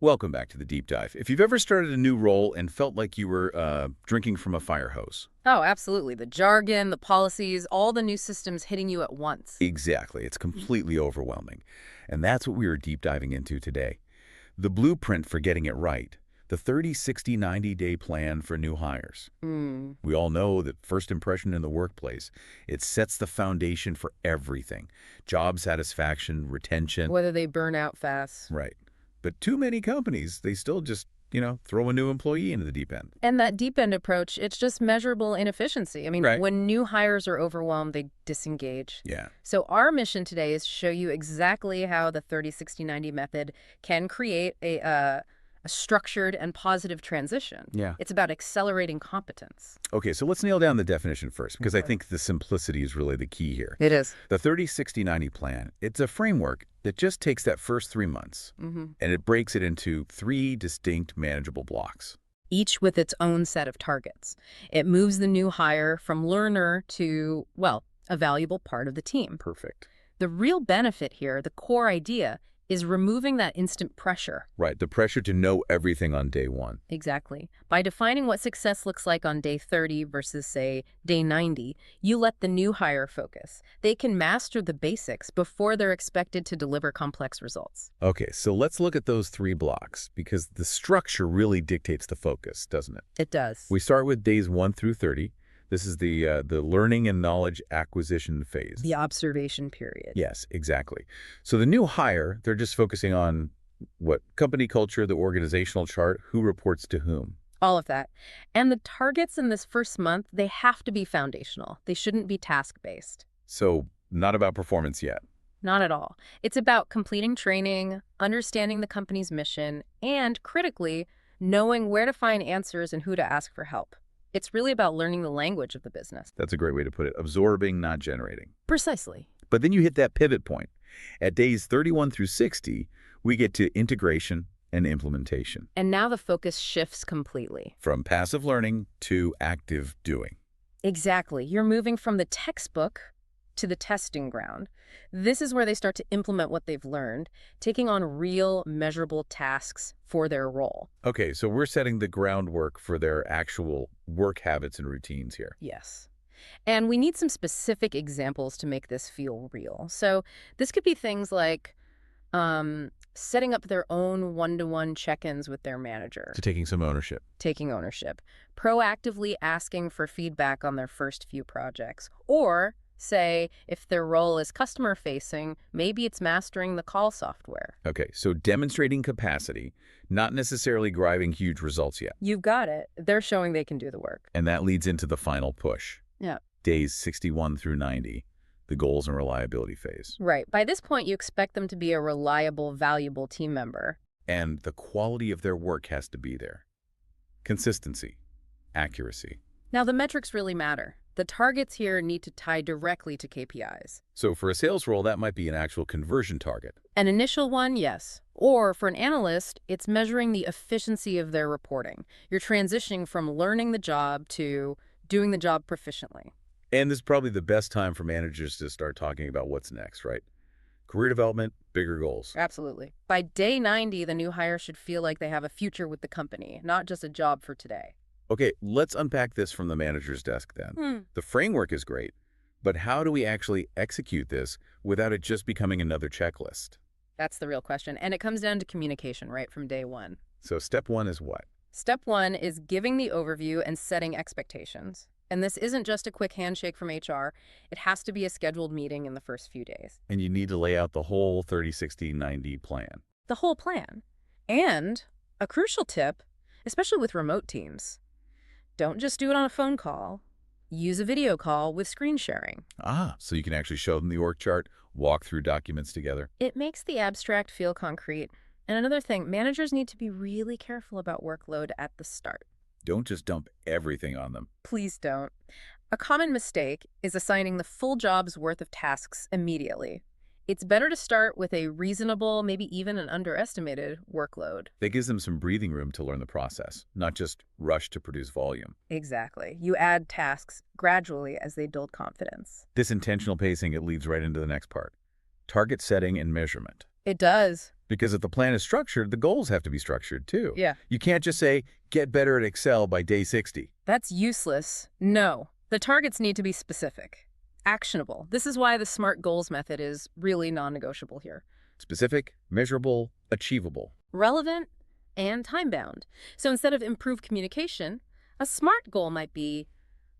Welcome back to the deep dive. If you've ever started a new role and felt like you were drinking from a fire hose. Oh, absolutely. The jargon, the policies, all the new systems hitting you at once. Exactly. It's completely overwhelming. And that's what we are deep diving into today. The blueprint for getting it right. The 30, 60, 90-day plan for new hires. Mm. We all know that first impression in the workplace, it sets the foundation for everything. Job satisfaction, retention. Whether they burn out fast. Right. But too many companies, they still just, throw a new employee into the deep end. And that deep end approach, it's just measurable inefficiency. I mean, Right. when new hires are overwhelmed, they disengage. Yeah. So our mission today is to show you exactly how the 30, 60, 90 method can create a structured and positive transition. Yeah. It's about accelerating competence. Okay, so let's nail down the definition first, because I Okay. think the simplicity is really the key here. It is. The 30, 60, 90 plan, it's a framework that just takes that first 3 months, Mm-hmm. and it breaks it into 3 distinct manageable blocks. Each with its own set of targets. It moves the new hire from learner to, well, a valuable part of the team. Perfect. The real benefit here, the core idea, is removing that instant pressure. Right, the pressure to know everything on day 1. Exactly. By defining what success looks like on day 30 versus, say, day 90, you let the new hire focus. They can master the basics before they're expected to deliver complex results. Okay, so let's look at those 3 blocks, because the structure really dictates the focus, doesn't it? It does. We start with days 1 through 30. This is the learning and knowledge acquisition phase. The observation period. Yes, exactly. So the new hire, they're just focusing on what? Company culture, the organizational chart, who reports to whom. All of that. And the targets in this first month, they have to be foundational. They shouldn't be task-based. So not about performance yet. Not at all. It's about completing training, understanding the company's mission, and, critically, knowing where to find answers and who to ask for help. It's really about learning the language of the business. That's a great way to put it. Absorbing, not generating. Precisely. But then you hit that pivot point. At days 31 through 60, we get to integration and implementation. And now the focus shifts completely. From passive learning to active doing. Exactly. You're moving from the textbook to the testing ground. This is where they start to implement what they've learned, taking on real, measurable tasks for their role. Okay, so we're setting the groundwork for their actual work habits and routines here. Yes. And we need some specific examples to make this feel real. So this could be things like setting up their own one-to-one check-ins with their manager, So taking some ownership. taking ownership, proactively asking for feedback on their first few projects, or say, if their role is customer-facing, maybe it's mastering the call software. Okay, so demonstrating capacity, not necessarily driving huge results yet. You've got it. They're showing they can do the work. And that leads into the final push. Yeah. Days 61 through 90, the goals and reliability phase. Right. By this point, you expect them to be a reliable, valuable team member. And the quality of their work has to be there. Consistency, accuracy. Now, the metrics really matter. The targets here need to tie directly to KPIs. So for a sales role, that might be an actual conversion target. An initial one, yes. Or for an analyst, it's measuring the efficiency of their reporting. You're transitioning from learning the job to doing the job proficiently. And this is probably the best time for managers to start talking about what's next, right? Career development, bigger goals. Absolutely. By day 90, the new hire should feel like they have a future with the company, not just a job for today. Okay, let's unpack this from the manager's desk then. The framework is great, but how do we actually execute this without it just becoming another checklist? That's the real question. And it comes down to communication right from day 1. So step 1 is what? Step 1 is giving the overview and setting expectations. And this isn't just a quick handshake from HR. It has to be a scheduled meeting in the first few days. And you need to lay out the whole 30, 60, 90 plan. The whole plan. And a crucial tip, especially with remote teams, don't just do it on a phone call. Use a video call with screen sharing. So you can actually show them the org chart, walk through documents together. It makes the abstract feel concrete. And another thing, managers need to be really careful about workload at the start. Don't just dump everything on them. Please don't. A common mistake is assigning the full job's worth of tasks immediately. It's better to start with a reasonable, maybe even an underestimated workload. That gives them some breathing room to learn the process, not just rush to produce volume. Exactly. You add tasks gradually as they build confidence. This intentional pacing, it leads right into the next part. Target setting and measurement. It does. Because if the plan is structured, the goals have to be structured too. Yeah. You can't just say, get better at Excel by day 60. That's useless. No. The targets need to be specific, actionable. This is why the SMART goals method is really non-negotiable here. Specific, measurable, achievable. Relevant and time-bound. So instead of improved communication, a SMART goal might be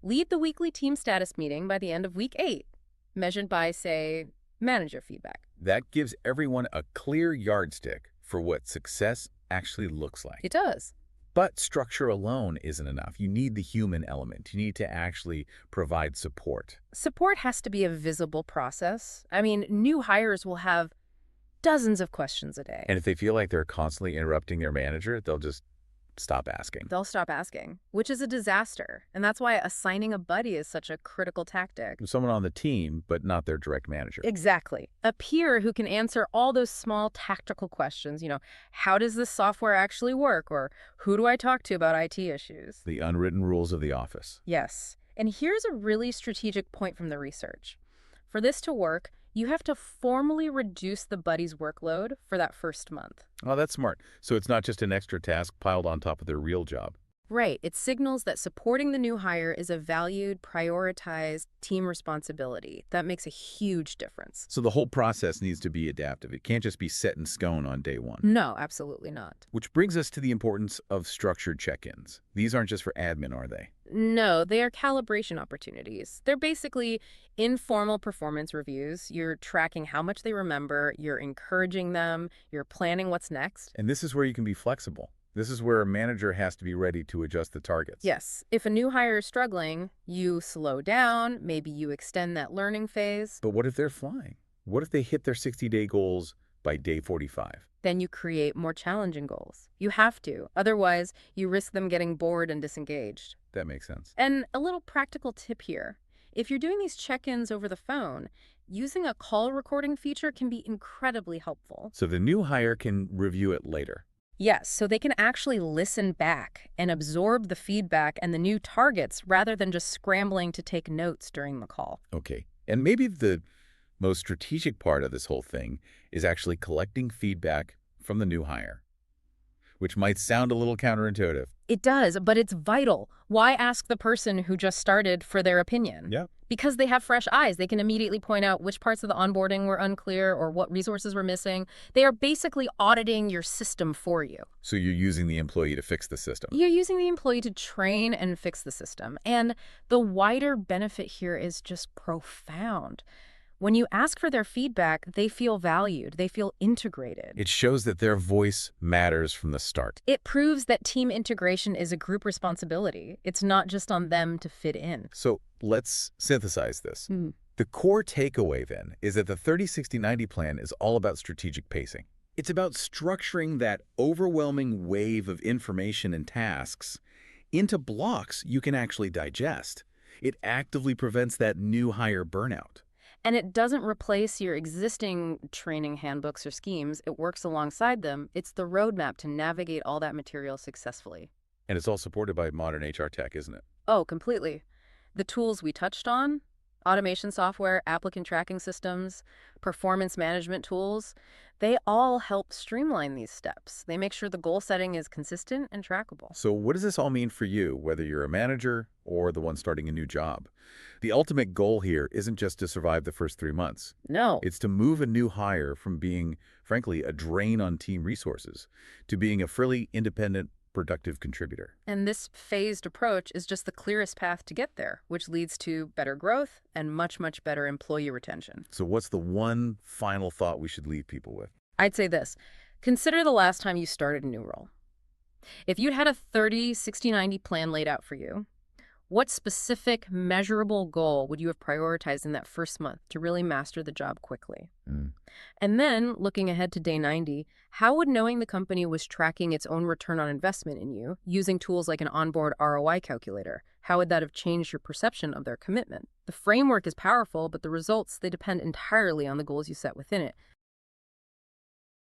lead the weekly team status meeting by the end of week 8, measured by, say, manager feedback. That gives everyone a clear yardstick for what success actually looks like. It does. But structure alone isn't enough. You need the human element. You need to actually provide support. Support has to be a visible process. I mean, new hires will have dozens of questions a day. And if they feel like they're constantly interrupting their manager, they'll just stop asking. They'll stop asking, which is a disaster. And that's why assigning a buddy is such a critical tactic. Someone on the team, but not their direct manager. Exactly. A peer who can answer all those small tactical questions, how does this software actually work? Or who do I talk to about IT issues? The unwritten rules of the office. Yes. And here's a really strategic point from the research. For this to work, you have to formally reduce the buddy's workload for that first month. Oh, that's smart. So it's not just an extra task piled on top of their real job. Right. It signals that supporting the new hire is a valued, prioritized team responsibility. That makes a huge difference. So the whole process needs to be adaptive. It can't just be set in stone on day one. No, absolutely not. Which brings us to the importance of structured check-ins. These aren't just for admin, are they? No, they are calibration opportunities. They're basically informal performance reviews. You're tracking how much they remember, you're encouraging them, you're planning what's next. And this is where you can be flexible. This is where a manager has to be ready to adjust the targets. Yes. If a new hire is struggling, you slow down, maybe you extend that learning phase. But what if they're flying? What if they hit their 60-day goals by day 45? Then you create more challenging goals. You have to. Otherwise, you risk them getting bored and disengaged. That makes sense. And a little practical tip here. If you're doing these check-ins over the phone, using a call recording feature can be incredibly helpful. So the new hire can review it later. Yes, so they can actually listen back and absorb the feedback and the new targets rather than just scrambling to take notes during the call. Okay. And maybe the most strategic part of this whole thing is actually collecting feedback from the new hire, which might sound a little counterintuitive. It does, but it's vital. Why ask the person who just started for their opinion? Yeah. Because they have fresh eyes. They can immediately point out which parts of the onboarding were unclear or what resources were missing. They are basically auditing your system for you. So you're using the employee to fix the system. You're using the employee to train and fix the system. And the wider benefit here is just profound. When you ask for their feedback, they feel valued. They feel integrated. It shows that their voice matters from the start. It proves that team integration is a group responsibility. It's not just on them to fit in. So let's synthesize this. The core takeaway, then, is that the 30-60-90 plan is all about strategic pacing. It's about structuring that overwhelming wave of information and tasks into blocks you can actually digest. It actively prevents that new hire burnout. And it doesn't replace your existing training handbooks or schemes. It works alongside them. It's the roadmap to navigate all that material successfully. And it's all supported by modern HR tech, isn't it? Oh, completely. The tools we touched on, automation software, applicant tracking systems, performance management tools, they all help streamline these steps. They make sure the goal setting is consistent and trackable. So what does this all mean for you, whether you're a manager or the one starting a new job? The ultimate goal here isn't just to survive the first 3 months. No. It's to move a new hire from being, frankly, a drain on team resources to being a fairly independent, productive contributor. And this phased approach is just the clearest path to get there, which leads to better growth and much, much better employee retention. So what's the one final thought we should leave people with? I'd say this. Consider the last time you started a new role. If you'd had a 30-60-90 plan laid out for you, what specific, measurable goal would you have prioritized in that first month to really master the job quickly? And then, looking ahead to day 90, how would knowing the company was tracking its own return on investment in you, using tools like an onboard ROI calculator, how would that have changed your perception of their commitment? The framework is powerful, but the results, they depend entirely on the goals you set within it.